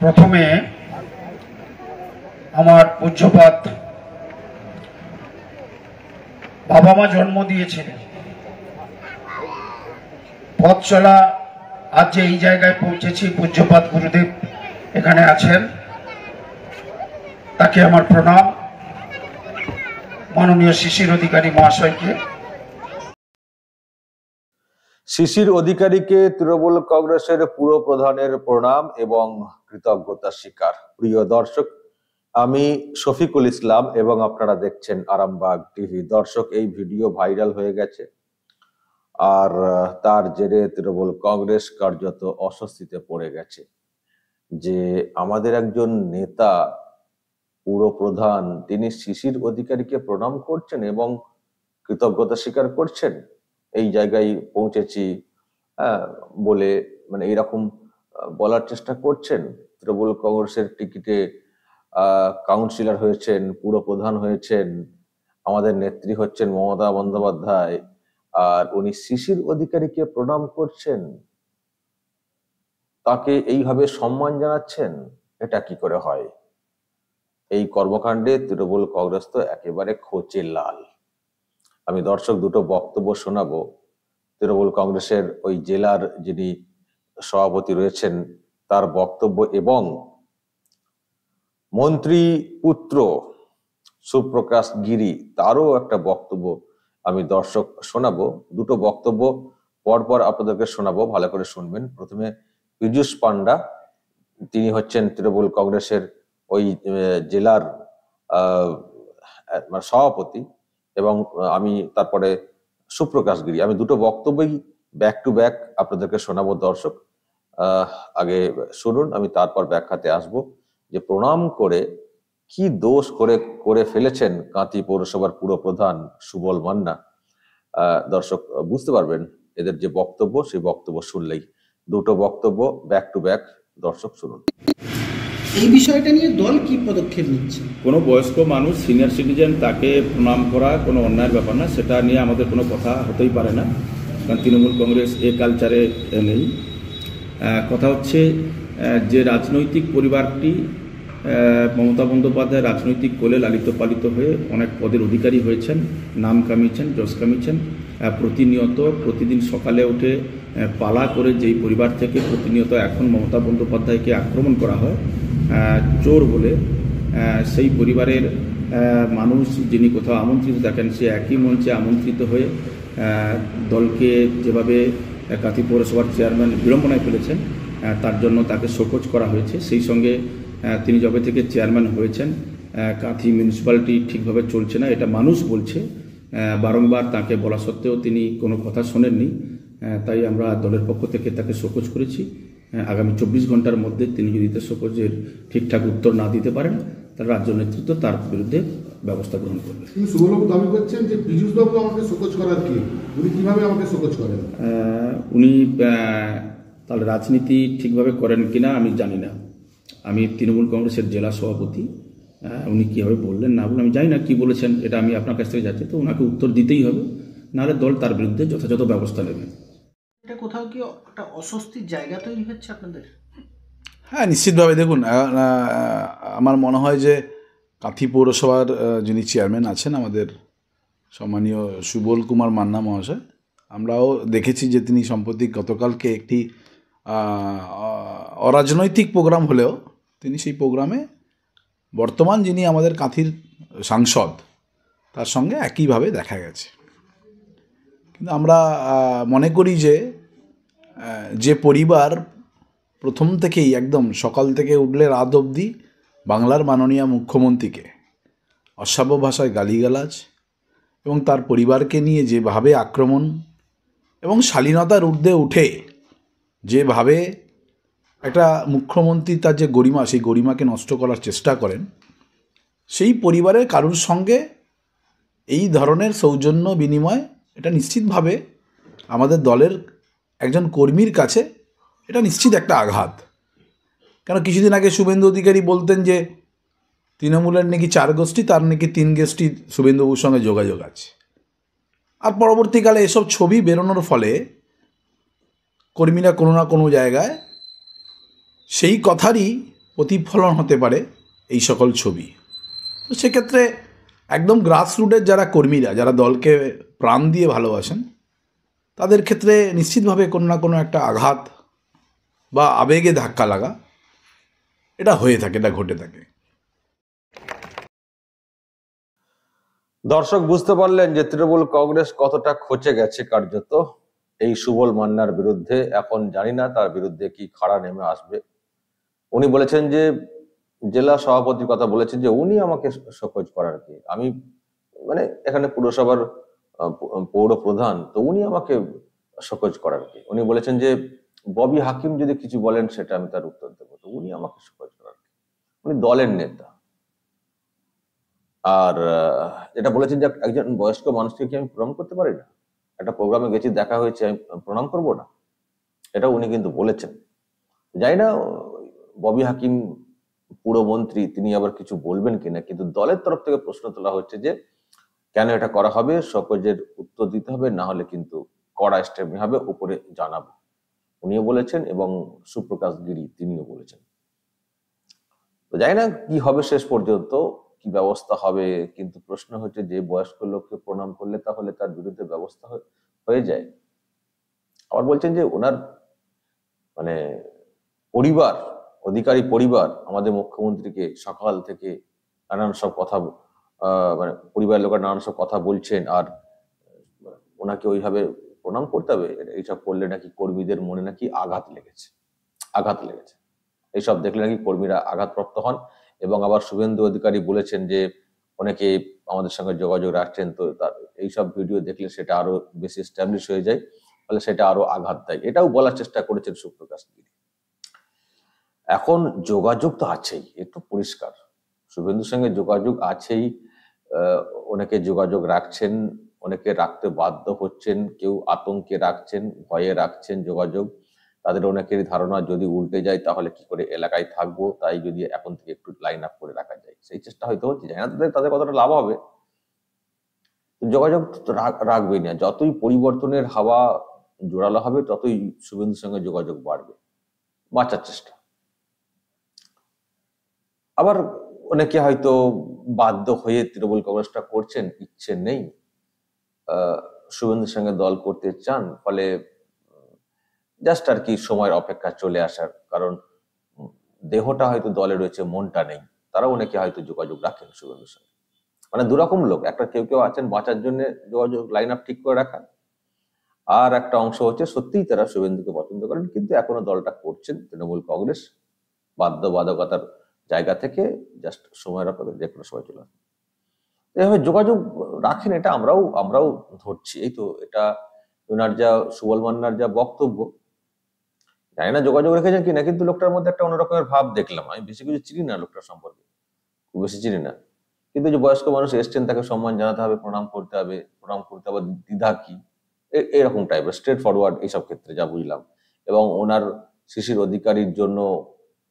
প্রথমে আমার পূজ্যপাত বাবা মা জন্ম দিয়েছিলেন, পথ চলা আজ যে এই জায়গায় পৌঁছেছি, পূজ্যপাত গুরুদেব এখানে আছেন, তাকে আমার প্রণাম। মাননীয় শিশির অধিকারী মহাশয়কে, শিশির অধিকারীকে তৃণমূল কংগ্রেসের পুরো প্রধানের প্রণাম এবং কৃতজ্ঞতা স্বীকার। প্রিয় দর্শক, আমি শফিকুল ইসলাম এবং আপনারা দেখছেন আরামবাগ টিভি। দর্শক, এই ভিডিও ভাইরাল হয়ে গেছে, আর তার জেরে তৃণমূল কংগ্রেস কার্যত অস্বস্তিতে পড়ে গেছে যে আমাদের একজন নেতা পুরো প্রধান তিনি শিশির অধিকারীকে প্রণাম করছেন এবং কৃতজ্ঞতা স্বীকার করছেন। এই জায়গায় পৌঁছেছি বলে মানে এইরকম বলার চেষ্টা করছেন। তৃণমূল কংগ্রেসের টিকিটে কাউন্সিলর হয়েছেন, পুরো প্রধান হয়েছেন, আমাদের নেত্রী হচ্ছেন মমতা বন্দ্যোপাধ্যায়, আর উনি শিশির অধিকারীকে প্রণাম করছেন, তাকে এইভাবে সম্মান জানাচ্ছেন। এটা কি করে হয়? এই কর্মকাণ্ডে তৃণমূল কংগ্রেস তো একেবারে খোঁচে লাল। আমি দর্শক দুটো বক্তব্য শোনাবো। তৃণমূল কংগ্রেসের ওই জেলার যিনি সভাপতি রয়েছেন তার বক্তব্য এবং মন্ত্রী পুত্র সুপ্রকাশ গিরি তারও একটা বক্তব্য আমি দর্শক শোনাবো। দুটো বক্তব্য পরপর আপনাদেরকে শোনাবো, ভালো করে শুনবেন। প্রথমে পীযূষ পান্ডা, তিনি হচ্ছেন তৃণমূল কংগ্রেসের ওই জেলার সভাপতি, এবং আমি তারপরে সুপ্রকাশ গিরি। আমি দুটো বক্তব্যই ব্যাক টু ব্যাক আপনাদেরকে শোনাবো দর্শক। আগে শুনুন, আমি তারপর ব্যাখ্যাতে আসবো যে প্রণাম করে কি দোষ করে ফেলেছেন কাঁথি পৌরসভার পুরো প্রধান সুবল মান্না। দর্শক বুঝতে পারবেন এদের যে বক্তব্য, সেই বক্তব্য শুনলেই। দুটো বক্তব্য ব্যাক টু ব্যাক, দর্শক শুনুন। এই বিষয়টা নিয়ে দল কি পদক্ষেপ নিচ্ছে? কোনো বয়স্ক মানুষ, সিনিয়র সিটিজেন, তাকে প্রণাম করা কোনো অন্যায়ের ব্যাপার না, সেটা নিয়ে আমাদের কোনো কথা হতেই পারে না, কারণ তৃণমূল কংগ্রেস এ কালচারে নেই। কথা হচ্ছে যে রাজনৈতিক পরিবারটি মমতা বন্দ্যোপাধ্যায় রাজনৈতিক কোলে লালিত পালিত হয়ে অনেক পদের অধিকারী হয়েছেন, নাম কামিয়েছেন, যশ কামিয়েছেন। প্রতিদিন সকালে উঠে পালা করে যেই পরিবার থেকে প্রতিনিয়ত এখন মমতা বন্দ্যোপাধ্যায়কে আক্রমণ করা হয় চোর বলে, সেই পরিবারের মানুষ যিনি কোথাও আমন্ত্রিত থাকেন, সে একই মঞ্চে আমন্ত্রিত হয়ে দলকে যেভাবে কাঁথি পৌরসভার চেয়ারম্যান বিড়ম্বনায় ফেলেছেন, তার জন্য তাকে শোকজ করা হয়েছে। সেই সঙ্গে তিনি যবে থেকে চেয়ারম্যান হয়েছেন কাঁথি মিউনিসিপ্যালিটি ঠিকভাবে চলছে না, এটা মানুষ বলছে। বারংবার তাকে বলা সত্ত্বেও তিনি কোনো কথা শোনেননি, তাই আমরা দলের পক্ষ থেকে তাকে শোকজ করেছি। আগামী 24 ঘন্টার মধ্যে তিনি যদি শোকজের ঠিকঠাক উত্তর না দিতে পারেন, তার রাজ্য নেতৃত্ব তার বিরুদ্ধে ব্যবস্থা গ্রহণ করবে। সুবলবাবু দাবি করছেন যে পীযূষবাবু আমাকে শোকজ করার কি, উনি কিভাবে আমাকে শোকজ করেন? উনি তাহলে রাজনীতি ঠিকভাবে করেন কিনা আমি জানি না। আমি তৃণমূল কংগ্রেসের জেলা সভাপতি, উনি কীভাবে বললেন না বললেন আমি জানি না, কি বলেছেন এটা আমি আপনার কাছ থেকে যাচ্ছি, তো ওনাকে উত্তর দিতেই হবে, নাহলে দল তার বিরুদ্ধে যথাযথ ব্যবস্থা নেবে। এটা কোথাও কি একটা অস্বস্তির জায়গা তৈরি হচ্ছে আপনাদের? হ্যাঁ, নিশ্চিতভাবে। দেখুন, আমার মনে হয় যে কাঁথি পৌরসভার যিনি চেয়ারম্যান আছেন আমাদের সম্মানীয় সুবল কুমার মান্না মহাশয়, আমরাও দেখেছি যে তিনি সম্প্রতি গতকালকে একটি অরাজনৈতিক প্রোগ্রাম হলেও তিনি সেই প্রোগ্রামে বর্তমান যিনি আমাদের কাঁথির সাংসদ তার সঙ্গে একইভাবে দেখা গেছে। কিন্তু আমরা মনে করি যে পরিবার প্রথম থেকেই একদম সকাল থেকে উঠলে রাত অবধি বাংলার মাননীয় মুখ্যমন্ত্রীকে অশ্রাব্য ভাষায় গালিগালাজ এবং তার পরিবারকে নিয়ে যেভাবে আক্রমণ এবং শালীনতার ঊর্ধ্বে উঠে যেভাবে একটা মুখ্যমন্ত্রী তার যে গরিমা, সেই গরিমাকে নষ্ট করার চেষ্টা করেন, সেই পরিবারের কারুর সঙ্গে এই ধরনের সৌজন্য বিনিময় এটা নিশ্চিতভাবে আমাদের দলের একজন কর্মীর কাছে এটা নিশ্চিত একটা আঘাত। কেন কিছুদিন আগে শুভেন্দু অধিকারী বলতেন যে তৃণমূলের নাকি 4 গোষ্ঠী, তার নাকি 3 গোষ্ঠী শুভেন্দুবাবুর সঙ্গে যোগাযোগ আছে। আর পরবর্তীকালে এসব ছবি বেরোনোর ফলে কর্মীরা কোনো না কোনো জায়গায় সেই কথারই প্রতিফলন হতে পারে এই সকল ছবি। তো সেক্ষেত্রে একদম গ্রাসরুটের যারা কর্মীরা, যারা দলকে প্রাণ দিয়ে ভালোবাসেন, তাদের ক্ষেত্রে নিশ্চিতভাবে কোনো না কোনো একটা আঘাত বা আবেগে ধাক্কা লাগা এটা হয়ে থাকে, এটা ঘটে থাকে। দর্শক বুঝতে পারলেন যে তৃণমূল কংগ্রেস কতটা খচে গেছে কার্যত এই সুবল মান্নার বিরুদ্ধে। এখন জানি না তার বিরুদ্ধে কি খাড়া নেমে আসবে। উনি বলেছেন যে, জেলা সভাপতির কথা বলেছেন যে উনি আমাকে শোকজ করার কি, আমি মানে এখানে পুরসভার পৌর প্রধান, তো উনি আমাকে শোকজ করার কি। উনি বলেছেন যে ববি হাকিম যদি কিছু বলেন সেটা আমি তার উত্তর দেবো, তো উনি আমাকে শোকজ করার কি। উনি দলের নেতা। আর এটা বলেছেন যে একজন বয়স্ক মানুষকে কি আমি প্রণাম করতে পারি না? একটা প্রোগ্রামে গেছি, দেখা হয়েছে, আমি প্রণাম করবো না? এটা উনি কিন্তু বলেছেন। জানি না ববি হাকিম পুরমন্ত্রী, তিনি আবার কিছু বলবেন কিনা, কিন্তু দলের তরফ থেকে প্রশ্ন তোলা হচ্ছে যে কেন এটা করা হবে, শোকজের উত্তর দিতে হবে, না হলে কিন্তু কড়া স্টেপ হবে, উপরে জানাবো, উনিও বলেছেন এবং সুপ্রকাশ গিরি তিনিও বলেছেন। তো জানি না কি হবে শেষ পর্যন্ত, কি ব্যবস্থা হবে, কিন্তু প্রশ্ন হচ্ছে যে বয়স্ক লোককে প্রণাম করলে তাহলে তার বিরুদ্ধে ব্যবস্থা হয়ে যায়। আবার বলছেন যে ওনার মানে পরিবার, অধিকারী পরিবার আমাদের মুখ্যমন্ত্রীকে সকাল থেকে নানান সব কথা, মানে পরিবারের লোকের নানান সব কথা বলছেন, আর ওনাকে ওইভাবে প্রণাম করতে হবে, এইসব করলে নাকি কর্মীদের মনে নাকি আঘাত লেগেছে। এইসব দেখলে নাকি কর্মীরা আঘাতপ্রাপ্ত হন। এবং আবার শুভেন্দু অধিকারী বলেছেন যে অনেকে আমাদের সঙ্গে যোগাযোগ রাখছেন, তো তার এইসব ভিডিও দেখলে সেটা আরো বেশি এস্টাবলিশ হয়ে যায়, ফলে সেটা আরো আঘাত দেয়, এটাও বলার চেষ্টা করেছেন সুপ্রকাশ গিরি। এখন যোগাযোগ তো আছেই, একটু পরিষ্কার, শুভেন্দুর সঙ্গে যোগাযোগ আছেই। অনেকে যোগাযোগ রাখছেন, অনেকে রাখতে বাধ্য হচ্ছেন, কেউ আতঙ্কে রাখছেন, ভয়ে রাখছেন যোগাযোগ। তাদের অনেকেরই ধারণা যদি উল্টে যায় তাহলে কি করে এলাকায় থাকবো, তাই যদি এখন থেকে একটু লাইন আপ করে রাখা যায়, সেই চেষ্টা হয়তো হচ্ছে। জানি না তাদের কতটা লাভ হবে। যোগাযোগ রাখবেই না, যতই পরিবর্তনের হাওয়া জোরালো হবে ততই শুভেন্দুর সঙ্গে যোগাযোগ বাড়বে, বাঁচার চেষ্টা। আবার অনেকে হয়তো বাধ্য হয়ে তৃণমূল কংগ্রেসটা করছেন, ইচ্ছে নেই, শুভেন্দুর সঙ্গে দল করতে চান, ফলে জাস্ট আর কি সময়ের অপেক্ষা চলে আসার, কারণ দেহটা হয়তো দলে রয়েছে, মনটা নেই। তারা অনেকে হয়তো যোগাযোগ রাখেন শুভেন্দুর সঙ্গে, মানে দুরকম লোক, একটা কেউ কেউ আছেন বাঁচার জন্য যোগাযোগ লাইন আপ ঠিক করে রাখা, আর একটা অংশ হচ্ছে সত্যিই তারা শুভেন্দুকে পছন্দ করেন, কিন্তু এখনো দলটা করছেন তৃণমূল কংগ্রেস বাধ্যবাধকতার জায়গা থেকে, জাস্ট সময়ের অপেক্ষা, যে কোনো সময় চলে আসবে। এভাবে যোগাযোগ রাখেন, এটা আমরাও ধরছি। এই তো এটা ওনার যা, সুবল মান্নার যা বক্তব্য, জানি না যোগাযোগ রেখেছেন কিনা, কিন্তু লোকটার মধ্যে একটা অন্যরকমের ভাব দেখলাম। আমি বেশি কিছু চিনি না লোকটার সম্পর্কে, খুব বেশি চিনি না, কিন্তু যে বয়স্ক মানুষ এসছেন, তাকে সম্মান জানাতে হবে, প্রণাম করতে হবে, দ্বিধা কি, এরকম টাইপের স্ট্রেট ফরওয়ার্ড এইসব ক্ষেত্রে যা বুঝলাম। এবং ওনার শিশির অধিকারীর জন্য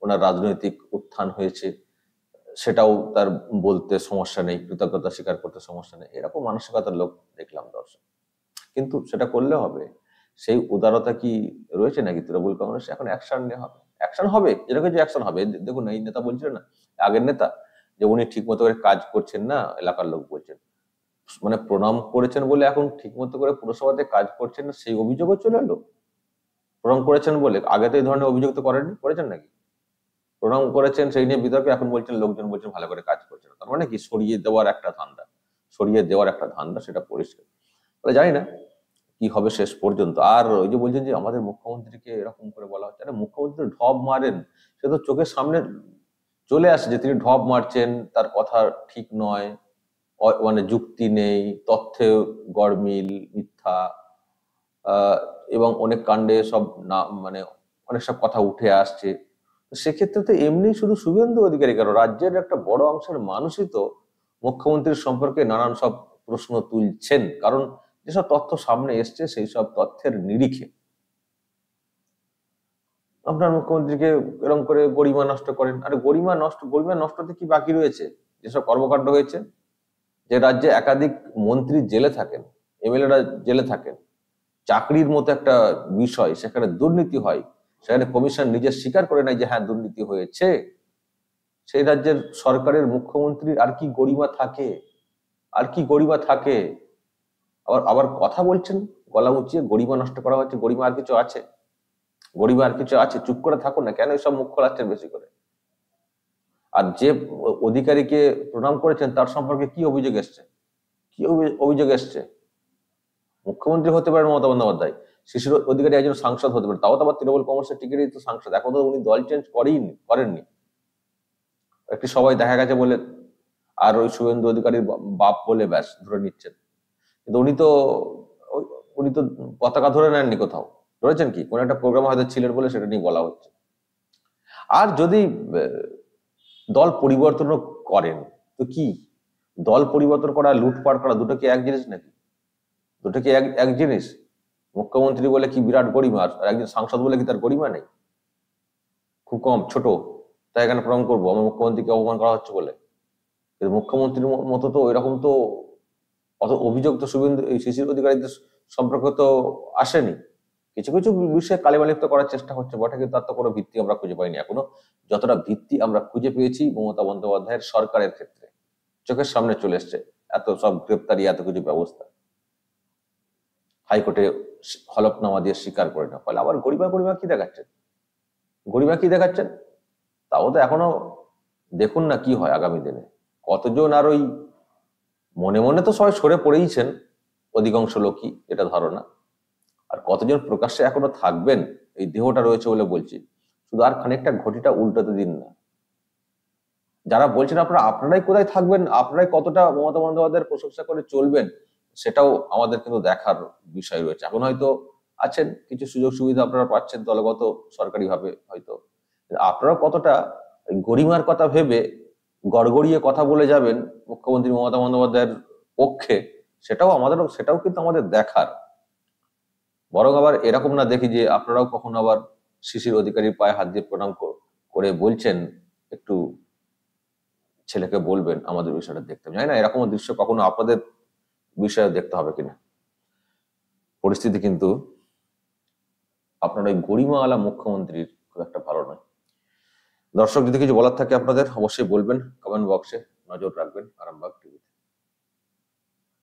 ওনার রাজনৈতিক উত্থান হয়েছে, সেটাও তার বলতে সমস্যা নেই, কৃতজ্ঞতা স্বীকার করতে সমস্যা নেই, এরকম মানসিকতার লোক দেখলাম দর্শক। কিন্তু সেটা করলে হবে, সেই উদারতা কি রয়েছে নাকি তৃণমূল কংগ্রেস? এখন অ্যাকশন নেওয়া হবে, অ্যাকশন হবে, যেরকম যে অ্যাকশন হবে। দেখুন এই নেতা বলছিলেন না, আগের নেতা, যে উনি ঠিক মতো করে কাজ করছেন না, এলাকার লোক বলছেন, মানে প্রণাম করেছেন বলে এখন ঠিক মতো করে পুরসভাতে কাজ করছেন না, সেই অভিযোগও চলে এলো। প্রণাম করেছেন বলে, আগে তো এই ধরনের অভিযোগ তো করেছেন নাকি? প্রণাম করেছেন সেই নিয়ে বিতর্ক, এখন বলছেন, লোকজন বলছেন ভালো করে কাজ করছেন। তার মানে কি সরিয়ে দেওয়ার একটা ধান্দা, সেটা পরিষ্কার। বলে জানি না কি হবে শেষ পর্যন্ত। আর ওই যে বলছেন যে আমাদের মুখ্যমন্ত্রীকে এরকম করে বলা হচ্ছে, আরে মুখ্যমন্ত্রী ঢপ মারেন, সে তো চোখের সামনে চলে আসে যে তিনি ঢপ মারছেন, তার কথা ঠিক নয়, মানে যুক্তি নেই, তথ্যে গড়মিল, মিথ্যা, এবং অনেক কাণ্ডে সব না, মানে অনেক সব কথা উঠে আসছে। সেক্ষেত্রে তো এমনি শুধু শুভেন্দু অধিকারী কেন, রাজ্যের একটা বড় অংশের মানুষই তো মুখ্যমন্ত্রীর সম্পর্কে নানান সব প্রশ্ন তুলছেন, কারণ যেসব তথ্য সামনে এসছে সেই সব তথ্যের নিরিখে আপনার মুখ্যমন্ত্রীকে এরকম করে গরিমা নষ্ট করেন। আরে গরিমা নষ্টতে কি বাকি রয়েছে? যেসব কর্মকাণ্ড হয়েছে, যে রাজ্যে একাধিক মন্ত্রী জেলে থাকেন, এমএলএরা জেলে থাকেন, চাকরির মতো একটা বিষয়, সেখানে দুর্নীতি হয়, সেখানে কমিশন নিজে স্বীকার করে নেয় যে হ্যাঁ দুর্নীতি হয়েছে, সেই রাজ্যের সরকারের মুখ্যমন্ত্রীর আর কি গরিমা থাকে? আর কি গরিমা থাকে? আবার আবার কথা বলছেন গলা উঁচিয়ে, গরিমা নষ্ট করা হচ্ছে। গরিমা আর কিছু আছে? গরিমা আর কিছু আছে? চুপ করে থাকুন না, কেন এসব মুখ খোলাচ্ছেন বেশি করে? আর যে অধিকারীকে প্রণাম করেছেন তার সম্পর্কে কি অভিযোগ এসছে? কি অভিযোগ এসছে? মুখ্যমন্ত্রী হতে পারেন মমতা বন্দ্যোপাধ্যায়, শিশির অধিকারী একজন সাংসদ হতে পারে, তাও তো আবার তৃণমূল কংগ্রেসের টিকিটেই তো সাংসদ। এখন তো উনি দল চেঞ্জ করেননি। একটি সবাই দেখা গেছে বলে আর ওই শুভেন্দু অধিকারীর বাপ বলে ব্যাস ধরে নিচ্ছেন, কিন্তু উনি তো পতাকা ধরে নেননি কোথাও। ধরেছেন কি? কোন একটা প্রোগ্রাম হয়তো ছিলেন বলে সেটা নিয়ে বলা হচ্ছে। আর যদি দল পরিবর্তনও করেন তো কি? দল পরিবর্তন করা, লুটপাট করা দুটো কি এক জিনিস নাকি? দুটো কি এক জিনিস? মুখ্যমন্ত্রী বলে কি বিরাট গরিমা, আর একজন সাংসদ বলে কি তার গরিমা নেই? খুব কম, ছোট, তাই এখানে প্রণাম করবো আমার মুখ্যমন্ত্রীকে অপমান করা হচ্ছে বলে? কিন্তু মুখ্যমন্ত্রীর মতো তো এরকম তো অত অভিযোগ তো শুভেন্দু এই শিশির অধিকারীদের সম্পর্কে তো আসেনি। কিছু কিছু বিষয়ে কালিমালিপ্ত করার চেষ্টা হচ্ছে বটে, কিন্তু তার তো কোনো ভিত্তি আমরা খুঁজে পাইনি এখনো। যতটা ভিত্তি আমরা খুঁজে পেয়েছি মমতা বন্দ্যোপাধ্যায়ের সরকারের ক্ষেত্রে, চোখের সামনে চলে এসছে এত সব গ্রেপ্তারি, এত কিছু ব্যবস্থা, হাইকোর্টে হলফনামা দিয়ে স্বীকার করে না। ফলে আবার গরিমা কি দেখাচ্ছেন? গরিমা কি দেখাচ্ছেন? তাও তো এখনো দেখুন না কি হয় আগামী দিনে। কতজন আর ওই মনে মনে তো সবাই সরে পড়েইছেন, অধিকাংশ লোকই, এটা ধারণা। আর কতজন প্রকাশ্যে এখনো থাকবেন, এই দেহটা রয়েছে বলে বলছি। শুধু আর খানিকটা ঘটিটা উল্টাতে দিন না। যারা বলছেন আপনারাই কোথায় থাকবেন, আপনারাই কতটা মমতা বন্দ্যোপাধ্যায়ের প্রশংসা করে চলবেন, সেটাও আমাদের কিন্তু দেখার বিষয় রয়েছে। এখন হয়তো আছেন, কিছু সুযোগ সুবিধা আপনারা পাচ্ছেন দলগত সরকারি ভাবে হয়তো, আপনারা কতটা গরিমার কথা ভেবে গড়গড়িয়ে কথা বলে যাবেন মুখ্যমন্ত্রী মমতা বন্দ্যোপাধ্যায়ের পক্ষে, সেটাও কিন্তু আমাদের দেখার। বরং আবার এরকম না দেখি যে আপনারাও কখনো আবার শিশির অধিকারীর পায়ে হাত দিয়ে প্রণাম করে বলছেন একটু ছেলেকে বলবেন আমাদের বিষয়টা দেখতে। জানি না এরকম দৃশ্য কখনো আপনাদের বিষয়ে দেখতে হবে কিনা। পরিস্থিতি কিন্তু আপনার ওই গরিমাওয়ালা মুখ্যমন্ত্রীর খুব একটা ভালো নয়। দর্শক, যদি কিছু বলার থাকে আপনাদের অবশ্যই বলবেন, কমেন্ট বক্সে নজর রাখবেন আরামবাগ টিভি।